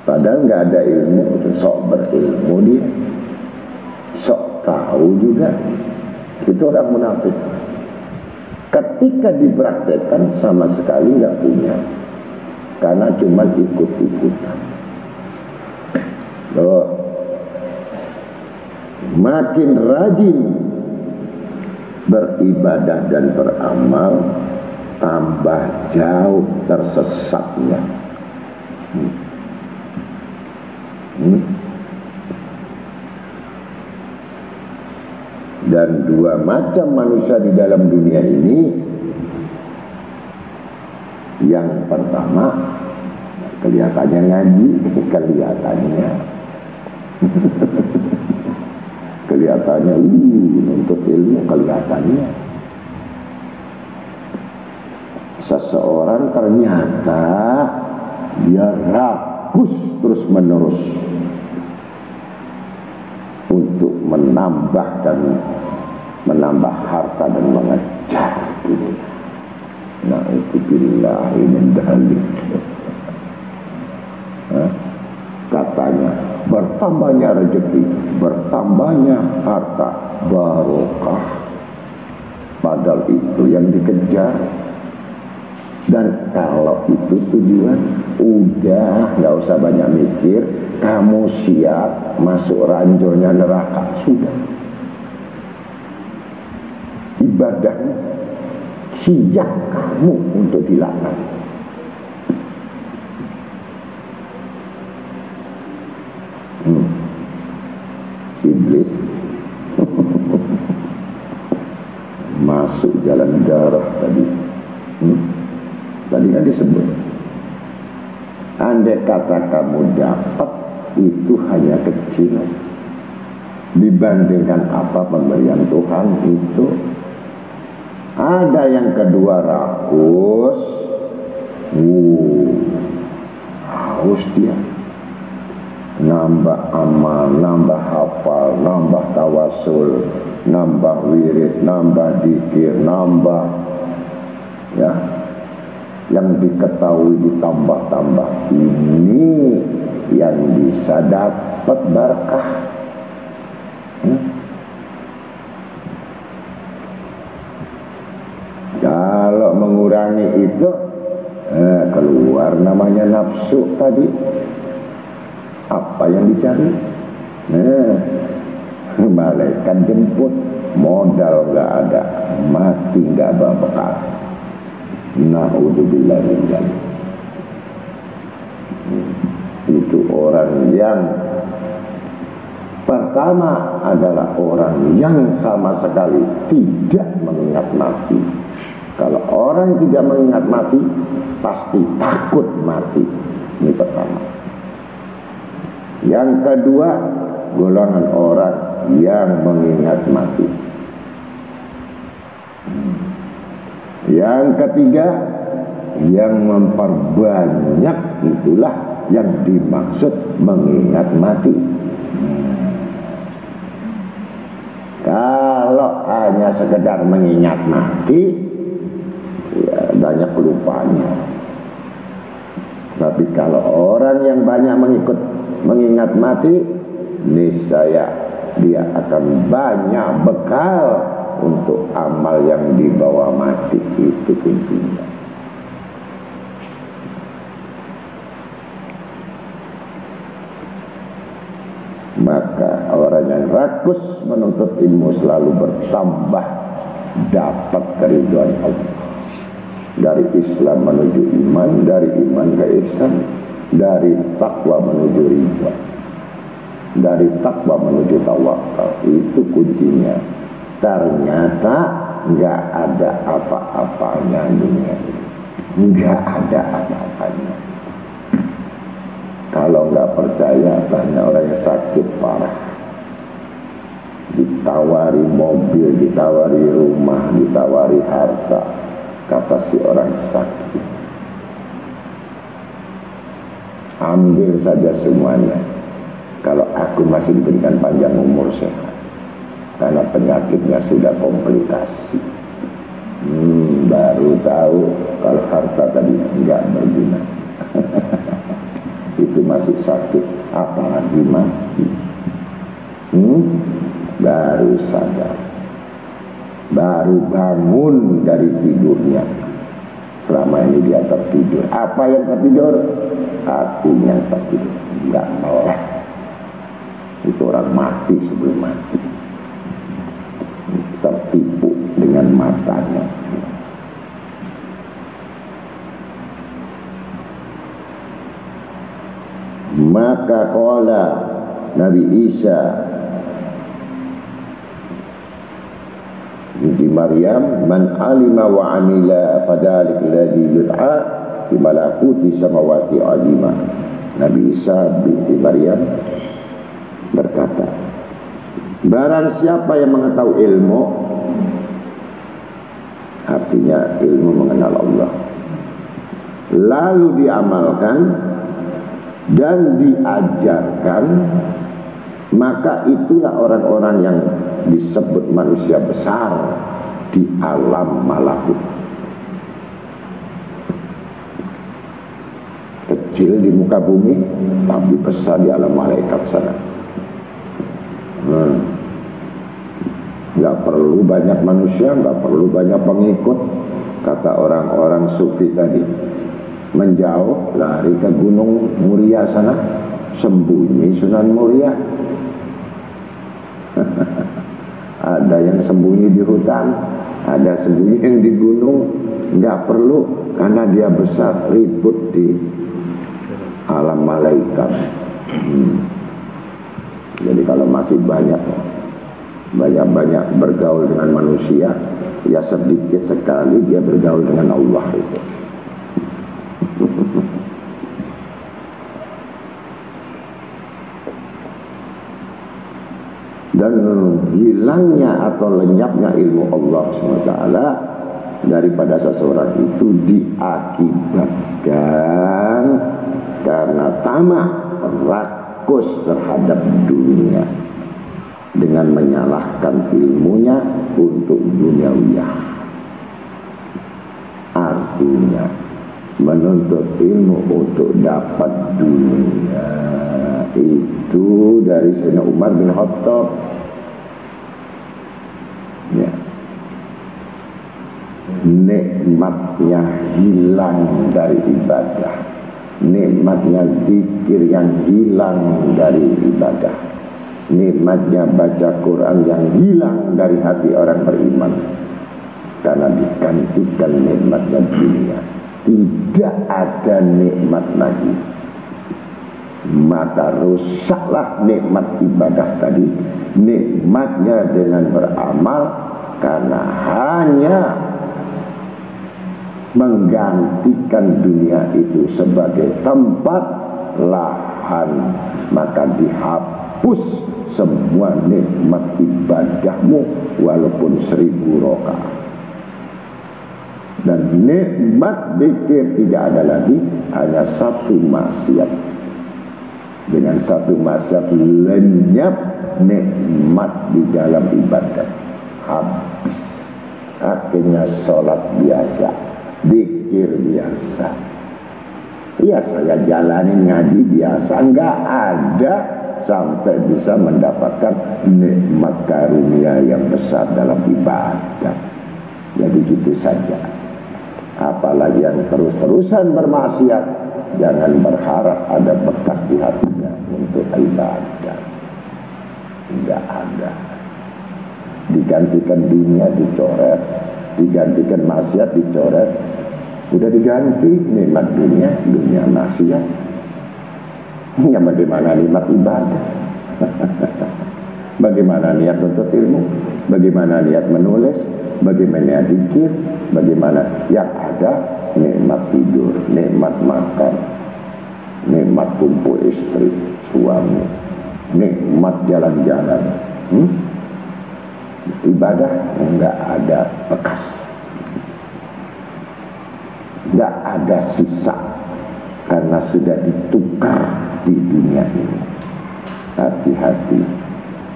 Padahal nggak ada ilmu, sok berilmu dia, sok tahu juga. Itu orang munafik. Ketika dipraktekkan sama sekali nggak punya, karena cuma ikut-ikutan. Loh, makin rajin beribadah dan beramal, tambah jauh tersesatnya. Dan dua macam manusia di dalam dunia ini. Yang pertama, kelihatannya ngaji, kelihatannya untuk ilmu, kelihatannya seseorang ternyata dia rakus terus menerus untuk menambah harta dan mengejar dunia. Na'udzubillahi min dzalik. Katanya bertambahnya rezeki, bertambahnya harta, barokah. Padahal itu yang dikejar. Dan kalau itu tujuan, udah nggak usah banyak mikir. Kamu siap masuk ranjaunya neraka, sudah. Ibadahnya siap kamu untuk dilaknat. Iblis masuk jalan darah tadi. Tadi kan disebut, andai kata kamu dapat, itu hanya kecil dibandingkan apa pemberian Tuhan itu. Ada yang kedua rakus, haus dia, nambah amal, nambah hafal, nambah tawasul, nambah wirid, nambah dzikir, nambah ya, yang diketahui ditambah-tambah. Ini yang bisa dapat berkah. Kalau mengurangi itu, keluar namanya nafsu tadi. Apa yang dicari? Malaikat jemput, modal nggak ada, mati nggak berbekal. Na'udzubillah min dzalik. Itu orang yang pertama adalah orang yang sama sekali tidak mengingat mati. Kalau orang tidak mengingat mati, pasti takut mati. Ini pertama. Yang kedua, golongan orang yang mengingat mati. Yang ketiga, yang memperbanyak, itulah yang dimaksud mengingat mati. Kalau kalau hanya sekedar mengingat mati, ya banyak lupanya. Tapi kalau orang yang banyak mengingat mati, niscaya dia akan banyak bekal untuk amal yang dibawa mati. Itu kuncinya. Maka orang yang rakus menuntut ilmu selalu bertambah dapat keridhaan Allah. Dari Islam menuju iman, dari iman ke ihsan, dari takwa menuju ridha, dari takwa menuju tawakal. Itu kuncinya. Ternyata nggak ada apa-apanya dunia ini, nggak ada apa-apanya. Kalau nggak percaya, tanya orang yang sakit parah, ditawari mobil, ditawari rumah, ditawari harta, kata si orang sakit, ambil saja semuanya kalau aku masih diberikan panjang umur sehat, karena penyakitnya sudah komplikasi. Baru tahu kalau harta tadi nggak berguna. Itu masih sakit, apalagi mati. Baru sadar, baru bangun dari tidurnya. Selama ini dia tertidur. Apa yang tertidur? Hatinya tertidur, nggak melek. Itu orang mati sebelum mati, tertipu dengan matanya. Maka qala Nabi Isa binti Maryam, man alima wa amila fadalik alladhi yud'a fi malakuti samawati alima. Nabi Isa binti Maryam berkata, barang siapa yang mengetahui ilmu, artinya ilmu mengenal Allah, lalu diamalkan dan diajarkan, maka itulah orang-orang yang disebut manusia besar di alam malakut. Kecil di muka bumi, tapi besar di alam malaikat sana. Gak perlu banyak manusia, gak perlu banyak pengikut. Kata orang-orang sufi tadi, menjauh, lari ke Gunung Muria sana, sembunyi Sunan Muria. Ada yang sembunyi di hutan, ada sembunyi yang di gunung. Nggak perlu, karena dia besar, ribut di alam malaikat. Jadi kalau masih banyak bergaul dengan manusia, ya sedikit sekali dia bergaul dengan Allah itu. Dan hilangnya atau lenyapnya ilmu Allah SWT daripada seseorang itu diakibatkan karena tamak, rakus terhadap dunia dengan menyalahkan ilmunya untuk duniawiyah. Artinya menuntut ilmu untuk dapat dunia. Itu dari Sayyidina Umar bin Khattab, ya. Nikmatnya hilang dari ibadah, nikmatnya zikir yang hilang dari ibadah, nikmatnya baca Quran yang hilang dari hati orang beriman, karena digantikan nikmatnya dunia. Tidak ada nikmat lagi. Maka rusaklah nikmat ibadah tadi, nikmatnya dengan beramal, karena hanya menggantikan dunia itu sebagai tempat lahan, maka dihapus semua nikmat ibadahmu walaupun 1000 rakaat. Dan nikmat zikir tidak ada lagi, hanya satu maksiat. Dengan satu maksiat lenyap nikmat di dalam ibadah, akhirnya sholat biasa, zikir biasa. Ya saya jalanin ngaji biasa, nggak ada sampai bisa mendapatkan nikmat karunia yang besar dalam ibadah. Jadi gitu saja. Apalagi yang terus-terusan bermaksiat, jangan berharap ada bekas di hatinya untuk ibadah. Enggak ada. Digantikan dunia dicoret, digantikan maksiat dicoret. Udah diganti nikmat dunia, dunia maksiat. Ya bagaimana nikmat ibadah? Bagaimana niat untuk ilmu? Bagaimana niat menulis? Bagaimana zikir? Bagaimana yang ada nikmat tidur, nikmat makan, nikmat kumpul istri, suami, nikmat jalan-jalan. Ibadah enggak ada bekas, enggak ada sisa, karena sudah ditukar di dunia ini. Hati-hati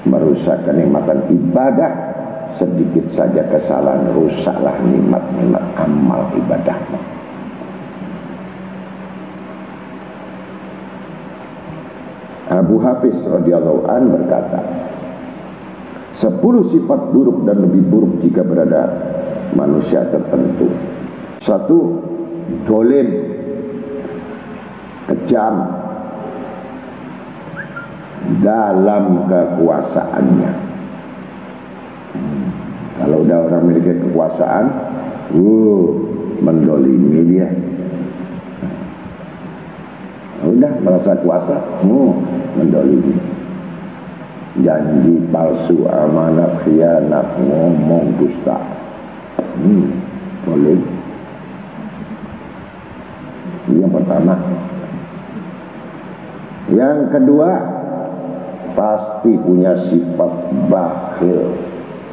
merusak kenikmatan ibadah. Sedikit saja kesalahan rusaklah nikmat-nikmat amal ibadahmu. Abu Hafiz radhiyallahu an berkata, 10 sifat buruk dan lebih buruk jika berada manusia tertentu. 1, dolim, kejam dalam kekuasaannya. Kalau udah orang memiliki kekuasaan, mendolimi dia. Udah merasa kuasa, mendolimi. Janji palsu, amanat, khianat, ngomong dusta. Dolim. Yang pertama. Yang kedua, pasti punya sifat bakhil.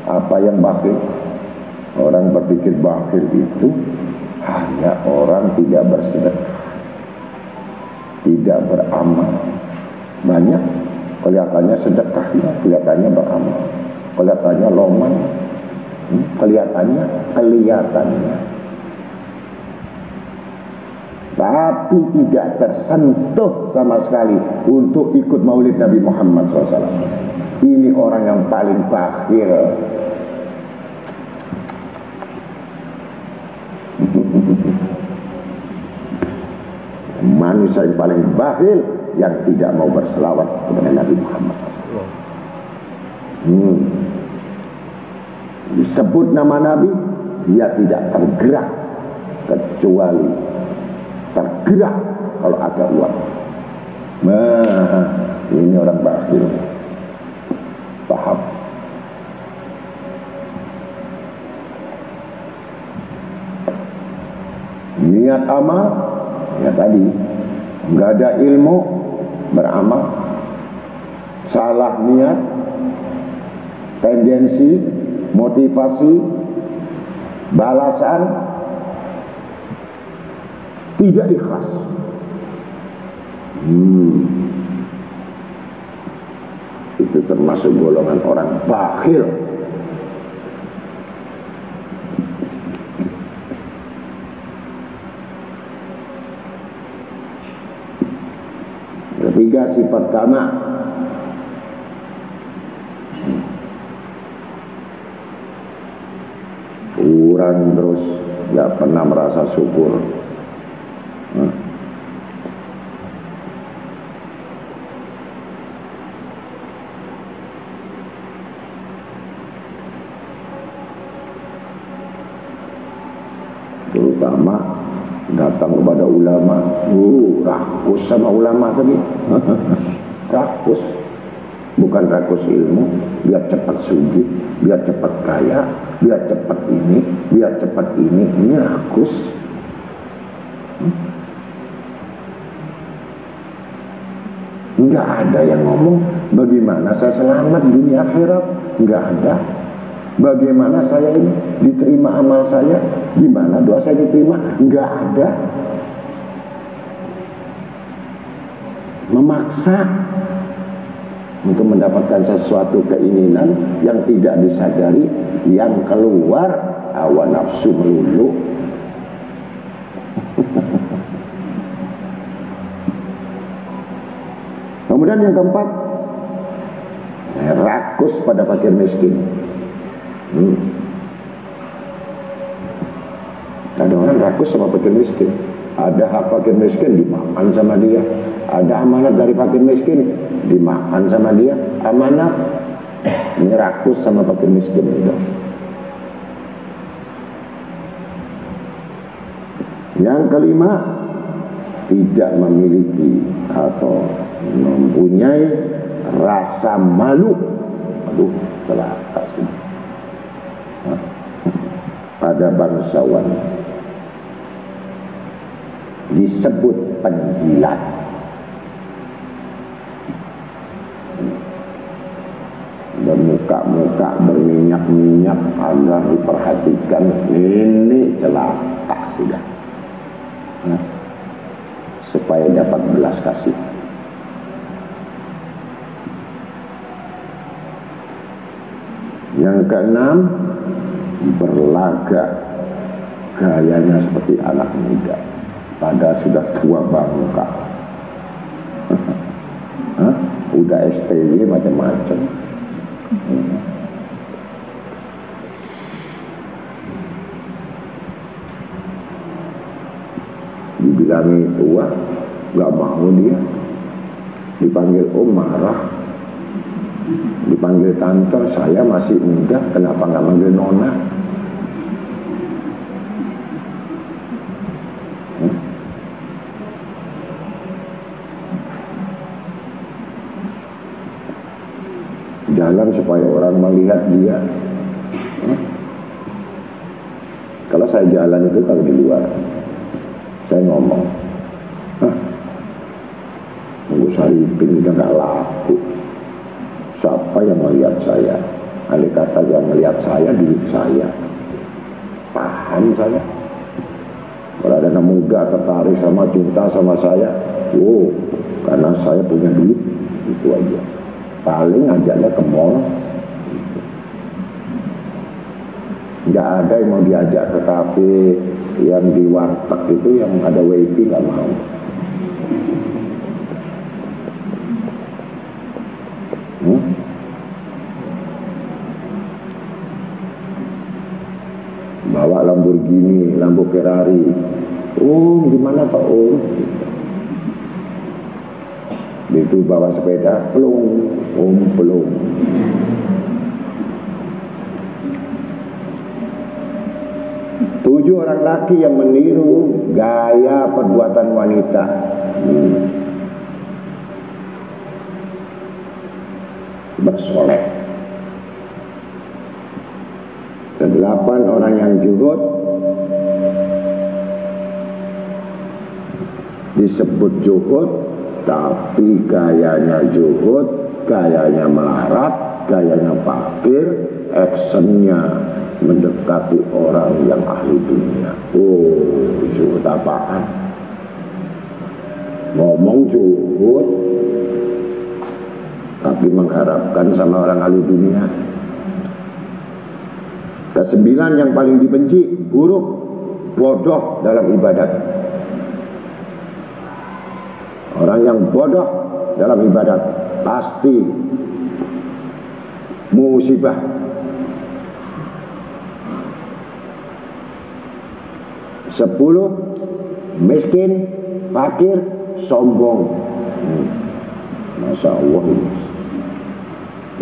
Apa yang bakhil? Orang berpikir bakhil itu hanya orang tidak bersedekah, tidak beramal. Banyak kelihatannya sedekahnya, kelihatannya beramal, kelihatannya loman, kelihatannya, tapi tidak tersentuh sama sekali untuk ikut maulid Nabi Muhammad SAW. Ini orang yang paling bakhil. Manusia yang paling bakhil yang tidak mau berselawat kepada Nabi Muhammad SAW. Disebut nama Nabi, dia tidak tergerak, kecuali tergerak kalau ada uang. Ini orang bakhil. Paham? Niat amal, ya tadi, nggak ada ilmu beramal, salah niat, tendensi, motivasi, balasan, tidak ikhlas. Itu termasuk golongan orang bakhil. Ketiga, sifat tamak. Kurang terus, nggak pernah merasa syukur. Terutama datang kepada ulama, rakus sama ulama tadi. Rakus, bukan rakus ilmu, biar cepat sugih, biar cepat kaya, biar cepat ini, biar cepat ini rakus. Enggak ada yang ngomong bagaimana saya selamat dunia akhirat, enggak ada. Bagaimana saya ini diterima amal saya, gimana doa saya diterima, enggak ada. Memaksa untuk mendapatkan sesuatu keinginan yang tidak disadari, yang keluar hawa nafsu melulu. Kemudian yang keempat, rakus pada fakir miskin. Ada orang rakus sama fakir miskin. Ada hak fakir miskin dimakan sama dia. Ada amanat dari fakir miskin dimakan sama dia. Amanat. Ini rakus sama fakir miskin itu. Yang kelima, tidak memiliki atau mempunyai rasa malu. Aduh, celaka sih. Pada bangsawan disebut penjilat. Bermuka-muka berminyak-minyak agar diperhatikan. Ini celaka sudah. Supaya dapat belas kasih. Yang keenam, berlagak gayanya seperti anak muda padahal sudah tua bangka. Udah STY macam-macam. Dibilangi tua gak mau dia, dipanggil om marah, dipanggil tante, saya masih muda kenapa gak manggil nona. Jalan supaya orang melihat dia. Kalau saya jalan itu, kalau di luar saya ngomong, Nunggu Saripin udah gak laku, siapa yang melihat saya? Andai kata yang melihat saya, duit saya. Paham saya. Kalau ada anak muda tertarik sama, cinta sama saya, karena saya punya duit, itu aja. Paling ngajaknya ke mall. Nggak ada yang mau diajak ke kafe, yang di warteg itu yang ada wifi nggak mau. Bawa Lamborghini, Lambo Ferrari. Gimana Pak Om? Itu bawa sepeda, belum. Tujuh orang laki yang meniru gaya perbuatan wanita. Bersolek. Kedelapan orang yang juhud disebut juhud, tapi gayanya juhud, gayanya melarat, gayanya fakir, actionnya mendekati orang yang ahli dunia. Juhud apaan? Ngomong juhud, tapi mengharapkan sama orang ahli dunia. Kesembilan yang paling dibenci, buruk, bodoh dalam ibadat. Orang yang bodoh dalam ibadat pasti musibah. Sepuluh, miskin, fakir, sombong. Masya Allah ini.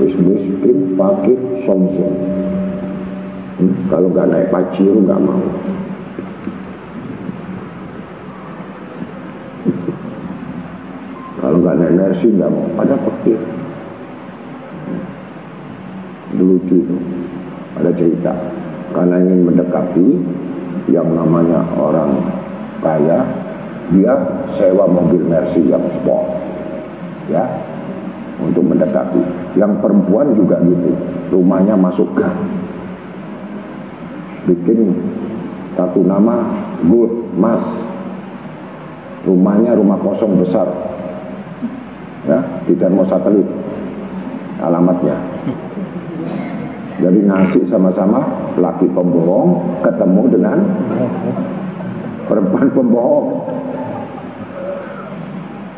Miskin, fakir, sombong. Kalau nggak naik paciru nggak mau. Kalau nggak naik Mercy nggak mau. Ada fakir. Lucu itu. Ada cerita. Karena ingin mendekati yang namanya orang kaya, dia sewa mobil Mercy yang sport, ya, untuk mendekati. Yang perempuan juga gitu. Rumahnya masuk gang. Bikin satu nama Good Mas, rumahnya rumah kosong besar, ya, di termosatelit. alamatnya. Jadi ngasih sama-sama laki pembohong ketemu dengan perempuan pembohong.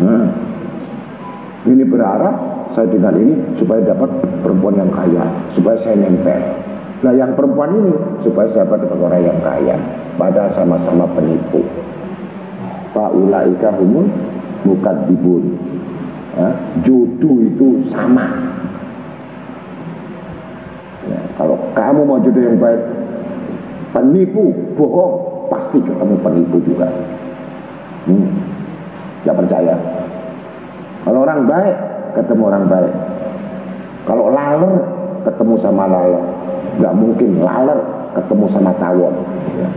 Nah, ini berharap saya dengan ini supaya dapat perempuan yang kaya, supaya saya nempel. Nah, yang perempuan ini supaya saya dapat orang yang kaya. Padahal sama-sama penipu. Faulaika humul mukadzibun. Ya, jodoh itu sama. Ya, kalau kamu mau jodoh yang baik, penipu, bohong, pasti ketemu penipu juga. Gak percaya. Kalau orang baik, ketemu orang baik. Kalau laler, ketemu sama laler. Gak mungkin laler ketemu sama tawon. Ya.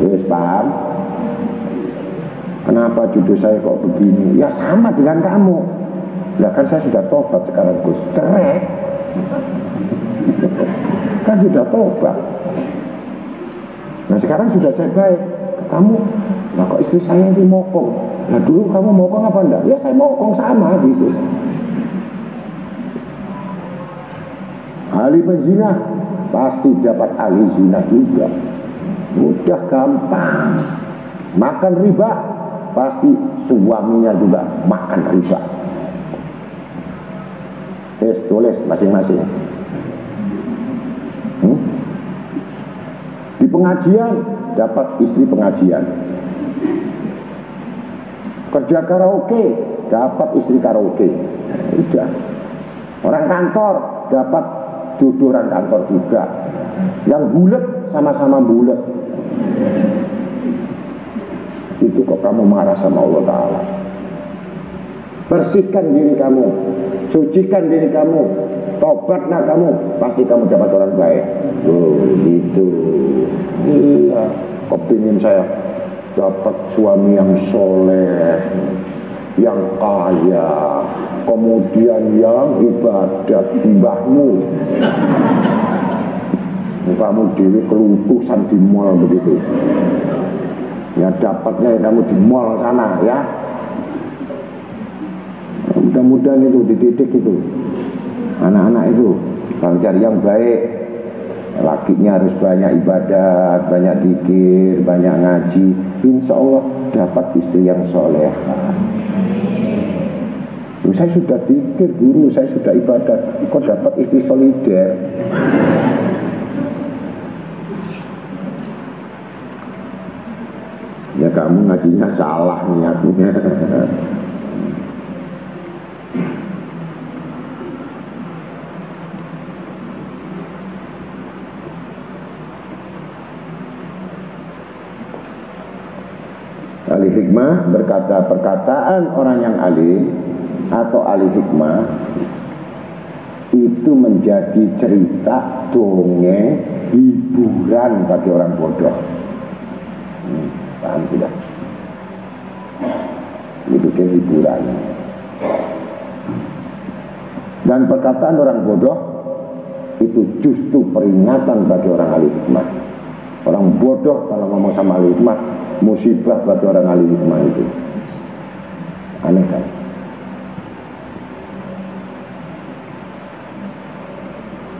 Wis paham? Kenapa jodoh saya kok begini? Ya sama dengan kamu. Ya kan saya sudah tobat sekarang, Gus. Cerai. Kan sudah tobat. Nah sekarang sudah saya baik. Kamu, nah kok istri saya ini mokong. Nah dulu kamu mokong apa enggak? Ya saya mokong sama gitu. Ahli penzina pasti dapat ahli zina juga. Mudah gampang. Makan riba pasti suaminya juga makan riba. Tulis masing-masing. Di pengajian dapat istri pengajian. Kerja karaoke dapat istri karaoke. Udah. Orang kantor dapat jodoh orang kantor juga. Yang bulet sama-sama bulet. Itu kok kamu marah sama Allah Ta'ala. Bersihkan diri kamu, sucikan diri kamu, tobatlah kamu, pasti kamu dapat orang baik. Oh gitu. Iya, kepingin saya dapat suami yang soleh, yang kaya, kemudian yang ibadat. Mbahmu kamu dewi kelutusan di mall begitu. Ya dapatnya kamu di mall sana ya. Mudah-mudahan itu dididik itu anak-anak itu kalau cari yang baik, lakinya harus banyak ibadat, banyak zikir, banyak ngaji. Insya Allah dapat istri yang soleh. Saya sudah zikir guru, saya sudah ibadat, kok dapat istri solider. Ya kamu ngajinya salah niatnya. Ahli hikmah berkata, perkataan orang yang alim atau ahli hikmah itu menjadi cerita, dongeng, hiburan bagi orang bodoh. Paham sudah? Itu kayak hiburan. Dan perkataan orang bodoh itu justru peringatan bagi orang ahli hikmah. Orang bodoh kalau ngomong sama ahli hikmah, musibah bagi orang ahli hikmah itu. Aneh kan?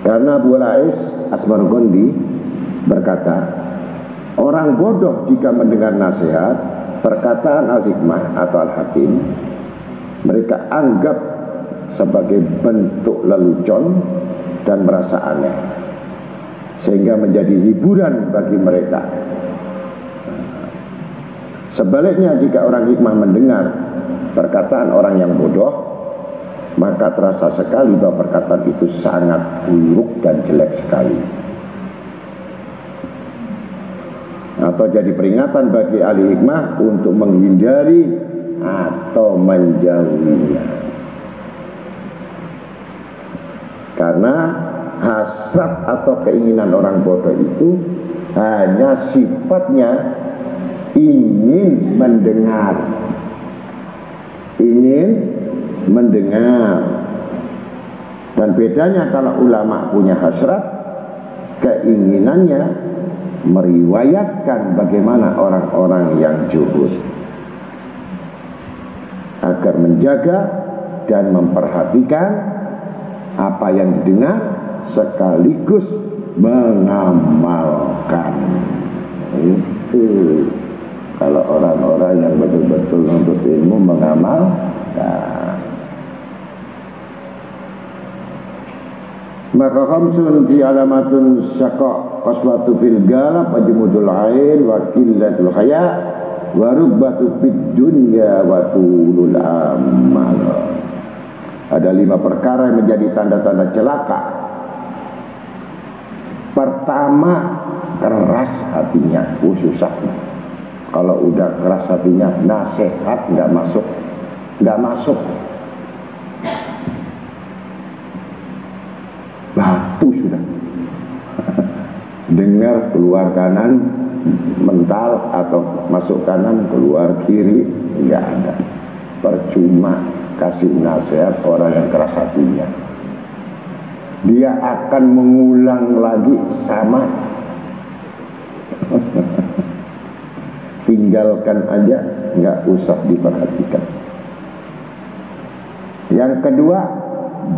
Karena Abu Lais Asmargondi berkata, orang bodoh jika mendengar nasihat, perkataan al-hikmah atau al-hakim, mereka anggap sebagai bentuk lelucon dan merasa aneh, sehingga menjadi hiburan bagi mereka. Sebaliknya jika orang hikmah mendengar perkataan orang yang bodoh, maka terasa sekali bahwa perkataan itu sangat buruk dan jelek sekali. Atau jadi peringatan bagi ahli hikmah untuk menghindari atau menjauhinya. Karena hasrat atau keinginan orang bodoh itu hanya sifatnya ingin mendengar. Ingin mendengar. Dan bedanya kalau ulama punya hasrat, keinginannya meriwayatkan bagaimana orang-orang yang zuhud. agar menjaga dan memperhatikan apa yang didengar sekaligus mengamalkan. Itu kalau orang-orang yang betul-betul menuntut ilmu mengamalkan. Maka khamsun fi alamatun syaqa qaswatu fil galab wajmudul ain wa qillatul haya wa rubbatu fid dunya wa tulul amal. Ada 5 perkara yang menjadi tanda-tanda celaka. Pertama, keras hatinya. Susah. Kalau udah keras hatinya, nasihat nggak masuk. Batu sudah. Dengar keluar kanan mental atau masuk kanan keluar kiri, nggak ada. Percuma kasih nasihat orang yang keras hatinya. Dia akan mengulang lagi sama. Tinggalkan aja, nggak usah diperhatikan. Yang kedua,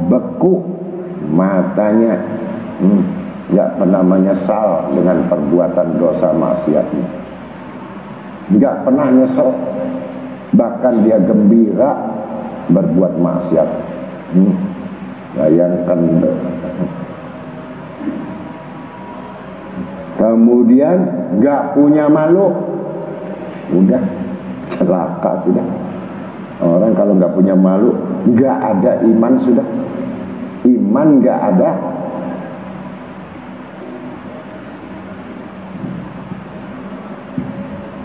beku matanya, nggak pernah menyesal dengan perbuatan dosa maksiatnya, nggak pernah nyesel, bahkan dia gembira berbuat maksiat. Bayangkan. Kemudian nggak punya malu, udah celaka sudah. Orang kalau nggak punya malu, nggak ada iman sudah. Iman nggak ada.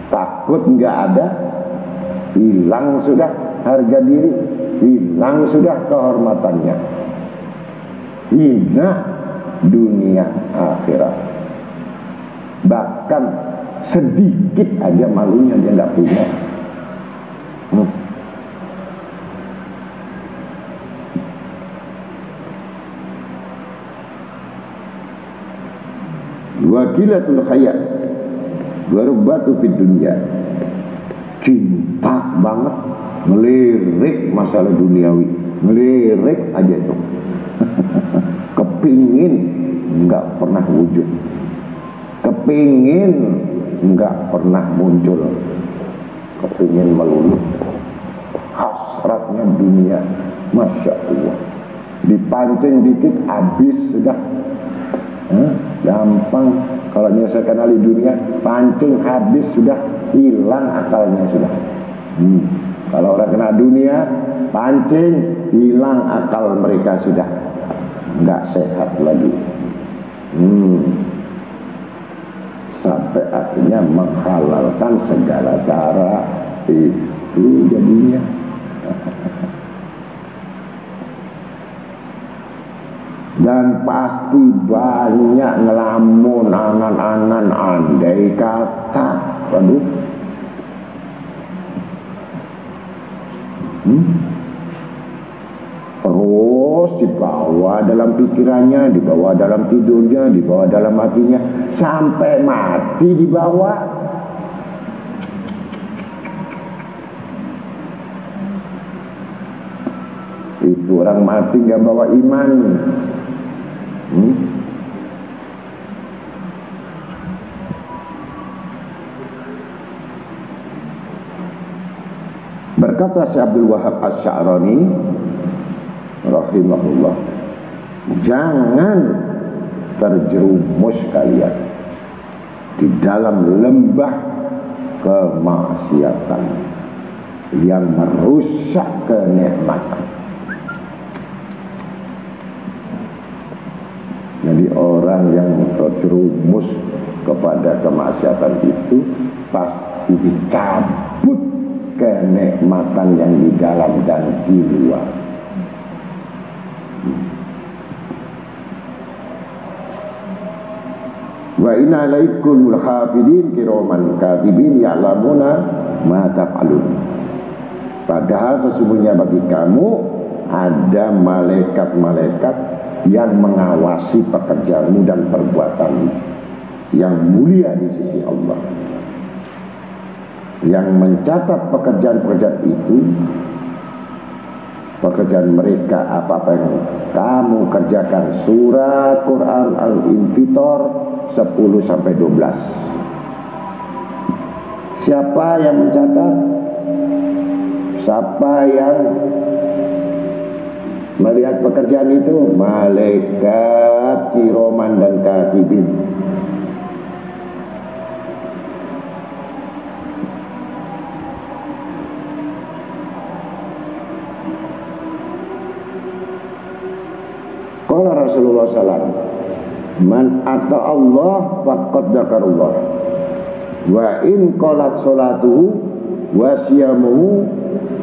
Takut nggak ada. Hilang sudah harga diri, hilang sudah kehormatannya, hina dunia akhirat. Bahkan sedikit aja malunya dia nggak punya. Wakilatul khayat warubatu fid dunya, cinta banget, ngelirik masalah duniawi, ngelirik aja itu. Kepingin nggak pernah wujud, kepingin nggak pernah muncul, kepingin melulu, hasratnya dunia. Masya Allah, dipancing dikit habis sudah. Gampang kalau menyelesaikan hal di dunia, pancing habis sudah, hilang akalnya sudah. Kalau orang kena dunia, pancing, hilang akal mereka sudah, nggak sehat lagi. Sampai akhirnya menghalalkan segala cara, itu jadinya. Dan pasti banyak ngelamun, angan-angan, andai kata. Waduh. Terus dibawa dalam pikirannya, dibawa dalam tidurnya, dibawa dalam hatinya, sampai mati dibawa. Itu orang mati nggak bawa iman. Berkata Syekh Abdul Wahab Asy-Sya'rani rahimahullah, jangan terjerumus kalian di dalam lembah kemaksiatan yang merusak kenikmatan. Jadi orang yang terjerumus kepada kemaksiatan itu pasti dicabut kenikmatan yang di dalam dan di luar. Wa inna alaikumul hafidin kiraman katibin ya'lamuna ma taf'alun. Padahal sesungguhnya bagi kamu ada malaikat-malaikat yang mengawasi pekerjaanmu dan perbuatanmu, yang mulia di sisi Allah, yang mencatat pekerjaan-pekerjaan itu pekerjaan mereka apa-apa yang kamu kerjakan. Surat Quran Al-Infitor 10-12. Siapa yang mencatat? Siapa yang melihat pekerjaan itu? Malaikat kiroman dan katibin. Qala Rasulullah SAW, man ata Allah faqad dzakarullah, wa in qalat salatuhu wa siyamuhu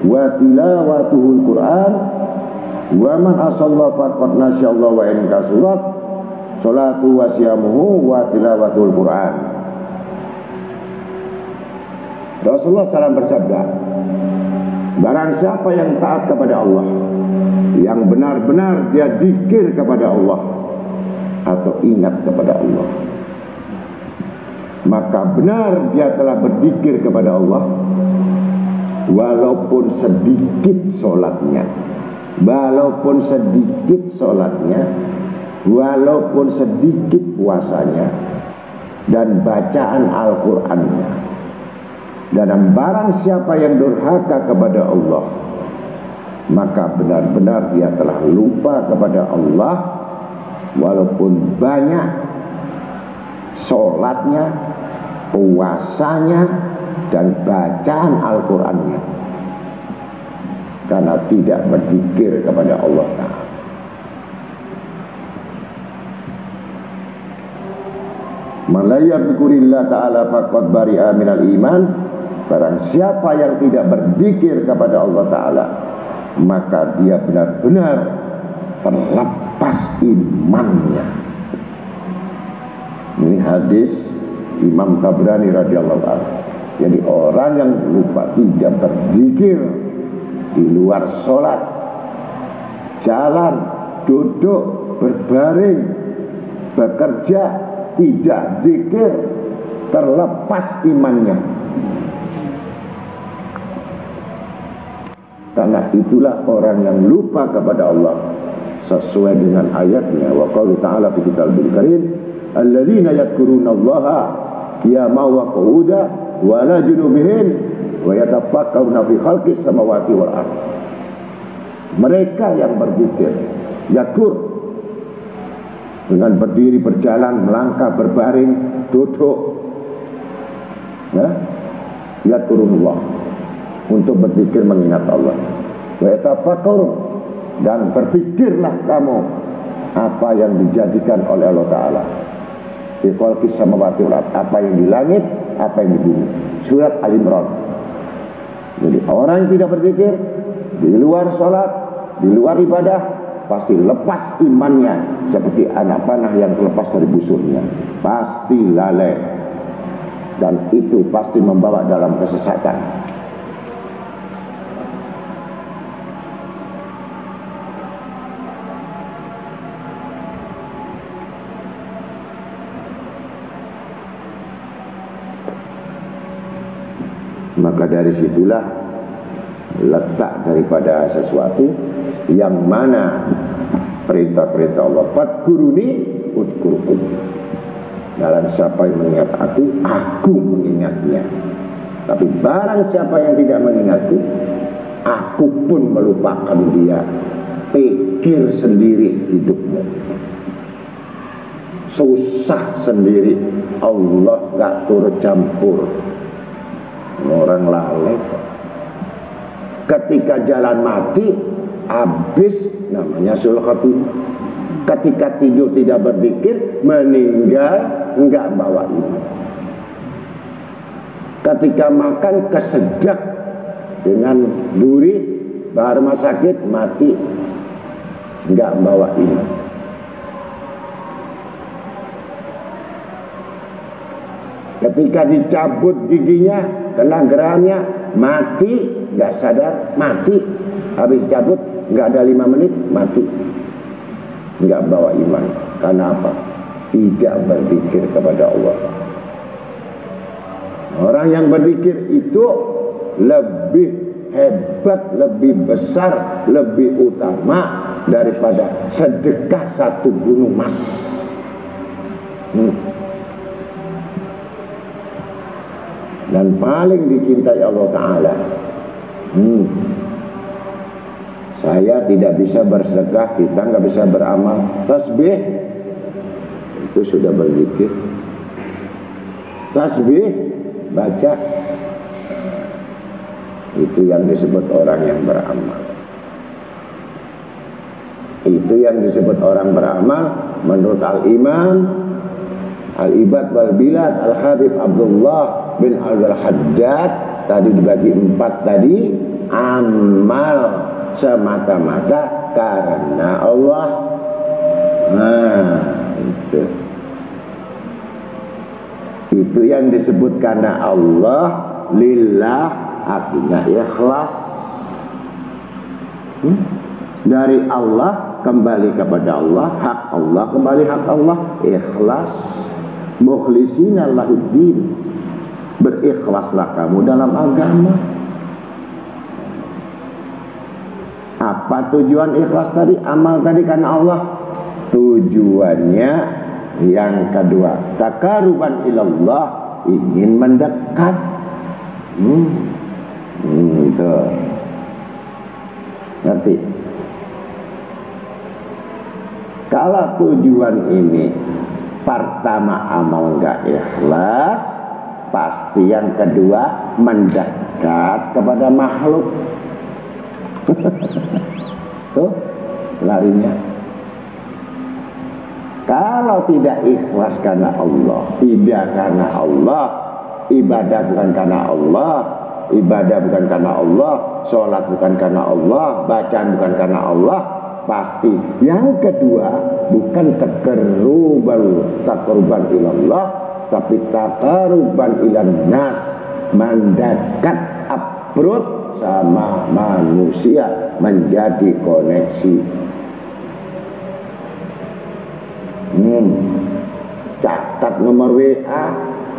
wa tilawatuhul Quran, wa man asalla faqad nasyallah wa in kasurat salatu wa siyamuhu wa tilawatuhul Quran. Rasulullah SAW bersabda, barang siapa yang taat kepada Allah, yang benar-benar dia dzikir kepada Allah atau ingat kepada Allah, maka benar dia telah berzikir kepada Allah, walaupun sedikit sholatnya, walaupun sedikit sholatnya, walaupun sedikit puasanya, dan bacaan Al-Qur'annya. Dan barang siapa yang durhaka kepada Allah, maka benar-benar dia telah lupa kepada Allah, walaupun banyak sholatnya, puasanya, dan bacaan Al-Qur'annya, karena tidak berzikir kepada Allah Ta'ala. Man la yadhkurillah ta'ala faqad bari'a minal iman. Barang siapa yang tidak berzikir kepada Allah Ta'ala, maka dia benar-benar terlepas imannya. Ini hadis Imam Tabrani radhiyallahu anhu. Jadi orang yang lupa, tidak berzikir di luar sholat, jalan, duduk, berbaring, bekerja, tidak zikir, terlepas imannya. Karena itulah orang yang lupa kepada Allah, sesuai dengan ayatnya, wa qaulu ta'ala fi kitabil karim, alladzina yadhkurunallaha qiyaman wa qu'udan wa ala junubihim wa yatafakkaruna fi khalqis samawati wal ardh. Mereka yang berzikir, yadhkur, dengan berdiri, berjalan, melangkah, berbaring, duduk, ya, yadhkurunallah, untuk berzikir mengingat Allah. Wa yatafakkur, dan berfikirlah kamu apa yang dijadikan oleh Allah Ta'ala. Fi khalqis samawati wal ardh, apa yang di langit, apa yang di bumi. Surat Al-Imran. Jadi orang yang tidak berzikir di luar sholat, di luar ibadah, pasti lepas imannya, seperti anak panah yang terlepas dari busurnya. Pasti lalai, dan itu pasti membawa dalam kesesatan. Maka dari situlah letak daripada sesuatu yang mana perintah-perintah Allah, fadkuruni udkurkum. Dalam siapa yang mengingat aku mengingatnya. Tapi barang siapa yang tidak mengingatku, aku pun melupakan dia. Pikir sendiri hidupmu, susah sendiri, Allah gak turut campur. Orang lalai. Ketika jalan mati, habis namanya sul khatimah. Ketika tidur tidak berzikir, meninggal enggak bawa iman. Ketika makan kesedak dengan duri, bahar rumah sakit, mati, enggak bawa iman. Ketika dicabut giginya, kena gerahnya, mati, nggak sadar, mati. Habis cabut, nggak ada 5 menit, mati. Nggak bawa iman. Karena apa? Tidak berzikir kepada Allah. Orang yang berzikir itu lebih hebat, lebih besar, lebih utama daripada sedekah 1 gunung emas. Dan paling dicintai Allah Ta'ala. Saya tidak bisa bersedekah, kita nggak bisa beramal. Tasbih itu sudah berzikir. Tasbih baca, itu yang disebut orang yang beramal. Itu yang disebut orang beramal menurut Al-Imam Al-Ibad wal Bilad Al-Habib Abdullah bin Al-Haddad. Tadi dibagi 4 tadi. Amal semata-mata karena Allah. Itu yang disebut karena Allah, lillah, artinya ikhlas. Dari Allah kembali kepada Allah, hak Allah kembali hak Allah, ikhlas. Mukhlisina lahuddin, berikhlaslah kamu dalam agama. Apa tujuan ikhlas tadi? Amal tadi karena Allah. Tujuannya yang kedua, taqarruban ilallah, ingin mendekat. Itu ngerti? Kalau tujuan ini pertama amal enggak ikhlas, pasti yang kedua mendekat kepada makhluk. Tuh larinya. Kalau tidak ikhlas karena Allah, tidak karena Allah, ibadah bukan karena Allah, ibadah bukan karena Allah, sholat bukan karena Allah, bacaan bukan karena Allah, pasti yang kedua bukan taqarruban ilallah, tapi taqarruban ilan nas, mendekat, approach sama manusia, menjadi koneksi. Catat nomor WA,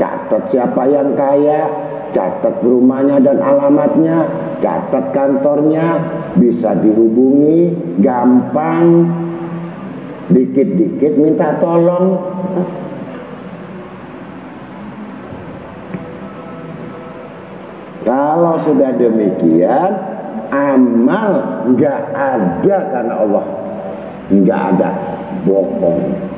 catat siapa yang kaya, catat rumahnya dan alamatnya, catat kantornya, bisa dihubungi, gampang, dikit-dikit minta tolong. Kalau sudah demikian, amal nggak ada karena Allah, nggak ada, bohong.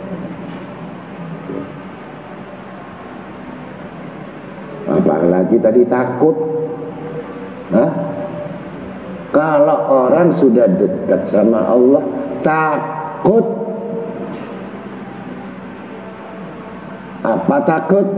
Apalagi tadi takut. Kalau orang sudah dekat sama Allah, takut. Apa takut?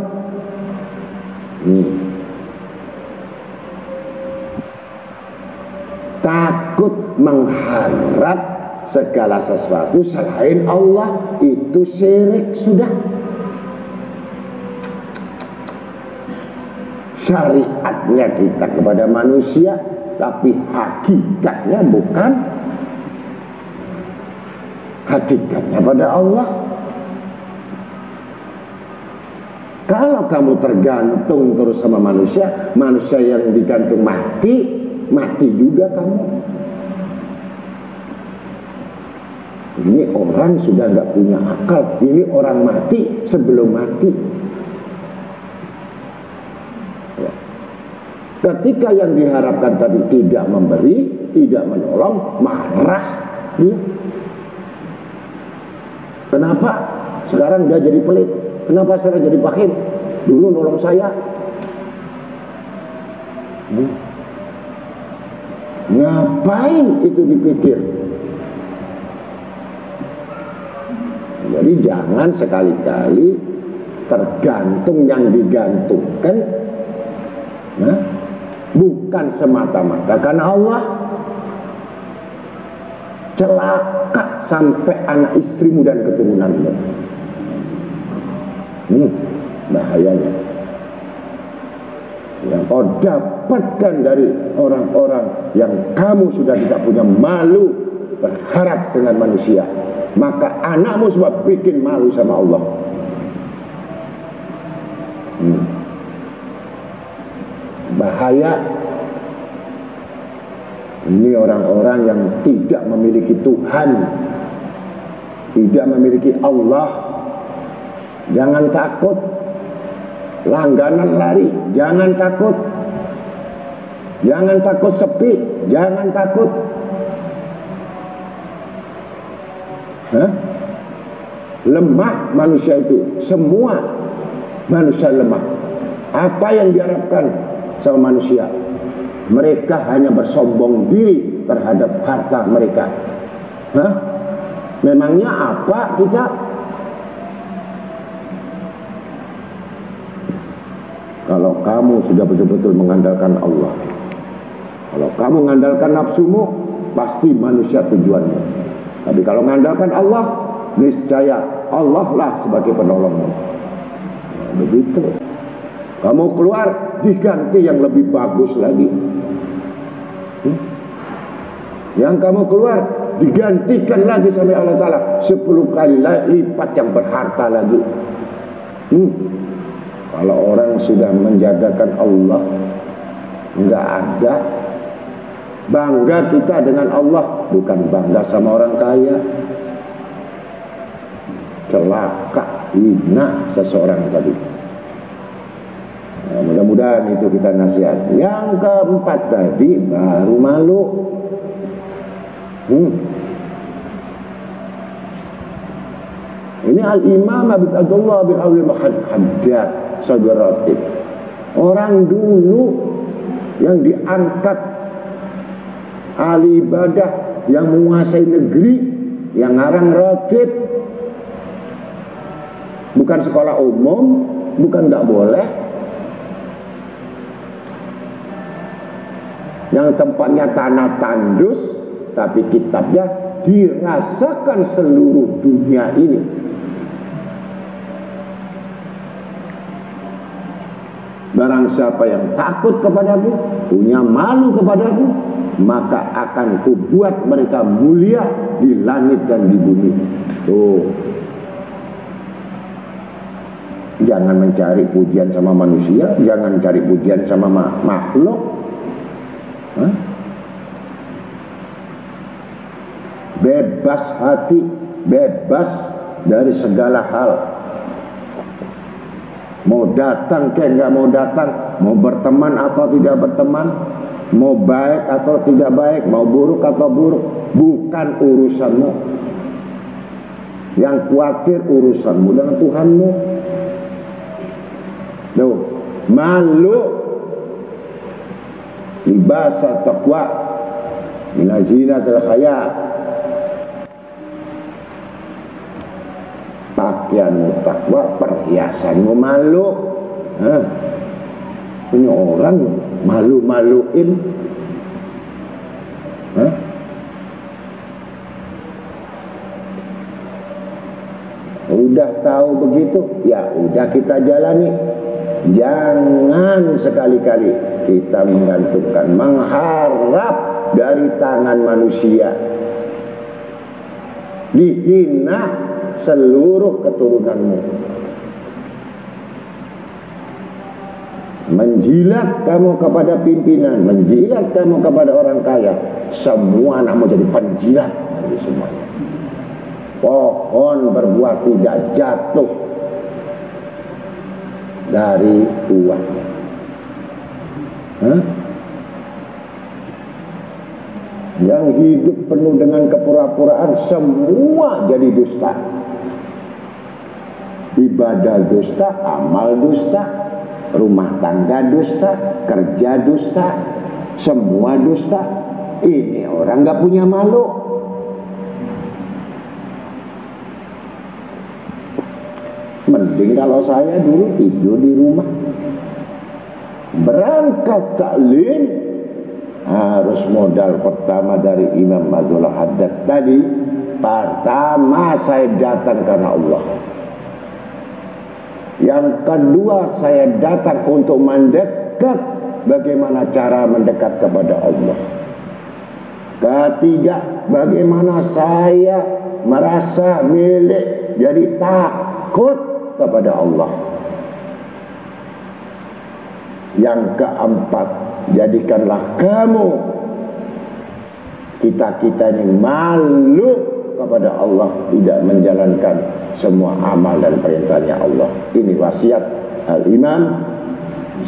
Takut mengharap segala sesuatu selain Allah, itu syirik sudah. Syariatnya kita kepada manusia, tapi hakikatnya bukan. Hakikatnya pada Allah. Kalau kamu tergantung terus sama manusia, manusia yang digantung mati, mati juga kamu. Ini orang sudah nggak punya akal. Ini orang mati sebelum mati. Ketika yang diharapkan tadi tidak memberi, tidak menolong, marah dia. Kenapa sekarang dia jadi pelit? Kenapa saya jadi bakhil? Dulu nolong saya. Ngapain itu dipikir? Jadi jangan sekali-kali tergantung yang digantungkan. Bukan semata-mata karena Allah. Celaka sampai anak istrimu dan keturunanmu. Bahayanya. Yang kau dapatkan dari orang-orang yang kamu sudah tidak punya malu berharap dengan manusia, maka anakmu semua bikin malu sama Allah. Bahaya. Ini orang-orang yang tidak memiliki Tuhan, tidak memiliki Allah. Jangan takut, langganan lari, jangan takut. Jangan takut sepi, jangan takut. Lemah manusia itu, semua manusia lemah. Apa yang diharapkan sama manusia? Mereka hanya bersombong diri terhadap harta mereka. Memangnya apa kita? Kalau kamu sudah betul-betul mengandalkan Allah, kalau kamu mengandalkan nafsumu, pasti manusia tujuannya. Tapi kalau mengandalkan Allah, niscaya Allah lah sebagai penolongmu. Nah, begitu. Kamu keluar, diganti yang lebih bagus lagi. Yang kamu keluar, digantikan lagi sama Allah Ta'ala 10 kali lipat yang berharta lagi. Kalau orang sudah menjagakan Allah, enggak ada bangga kita dengan Allah, bukan bangga sama orang kaya. Celaka, hina seseorang tadi. Nah, mudah-mudahan itu kita nasihat. Yang keempat tadi baru malu. Ini Al-Imam Abdullah bin Abdul Haddad, saudara ratib. Orang dulu yang diangkat ahli ibadah, yang menguasai negeri, yang ngarang ratib. Bukan sekolah umum, bukan nggak boleh. Yang tempatnya tanah tandus, tapi kitabnya dirasakan seluruh dunia ini. Barang siapa yang takut kepadaku, punya malu kepadaku, maka akan kubuat mereka mulia di langit dan di bumi. Tuh. Jangan mencari pujian sama manusia, jangan cari pujian sama makhluk. Bebas hati, bebas dari segala hal. Mau datang ke nggak mau datang, mau berteman atau tidak berteman, mau baik atau tidak baik, mau buruk atau buruk, bukan urusanmu. Yang khawatir urusanmu dengan Tuhanmu. Tuh, malu. Libasa taqwa minal zinatil khaya. Pakaianmu takwa, perhiasanmu malu. Punya orang malu-maluin. Udah tahu begitu, ya udah kita jalani. Jangan sekali-kali kita menggantungkan, mengharap dari tangan manusia. Dihina seluruh keturunanmu, menjilat kamu kepada pimpinan, menjilat kamu kepada orang kaya, semua anakmu jadi penjilat nanti semuanya. Pohon berbuah tidak jatuh dari uang. Yang hidup penuh dengan kepura-puraan, semua jadi dusta. Ibadah dusta, amal dusta, rumah tangga dusta, kerja dusta, semua dusta. Ini orang gak punya malu. Mending kalau saya dulu tidur di rumah, berangkat taklim, harus modal pertama dari Imam Abdullah Haddad tadi. Pertama, saya datang karena Allah. Yang kedua, saya datang untuk mendekat. Bagaimana cara mendekat kepada Allah. Ketiga, bagaimana saya merasa milik, jadi takut kepada Allah. Yang keempat, jadikanlah kamu Kita ini malu kepada Allah, tidak menjalankan semua amal dan perintahnya Allah. Ini wasiat Al-Imam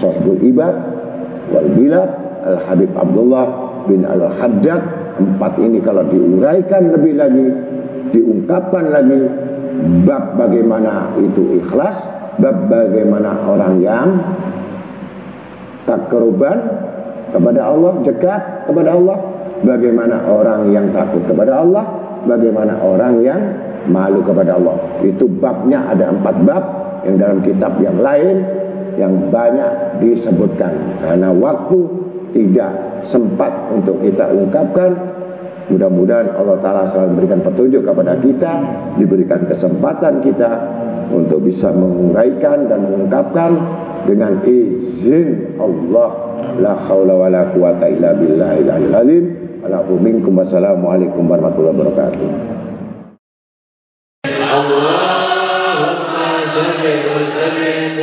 Sahibul Ibad wal Bilad Al-Habib Abdullah bin Al-Haddad. 4 ini kalau diuraikan lebih lagi, diungkapkan lagi, bab bagaimana itu ikhlas, bab bagaimana orang yang takruban kepada Allah, dekat kepada Allah, bagaimana orang yang takut kepada Allah, bagaimana orang yang malu kepada Allah. Itu babnya ada 4 bab yang dalam kitab yang lain yang banyak disebutkan. Karena waktu tidak sempat untuk kita ungkapkan. Mudah-mudahan Allah Ta'ala selalu memberikan petunjuk kepada kita, diberikan kesempatan kita untuk bisa menguraikan dan mengungkapkan dengan izin Allah. La haula wa la quwata illa billahil aliyil azim. Wassalamualaikum warahmatullahi wabarakatuh. Allahumma salli wa sallim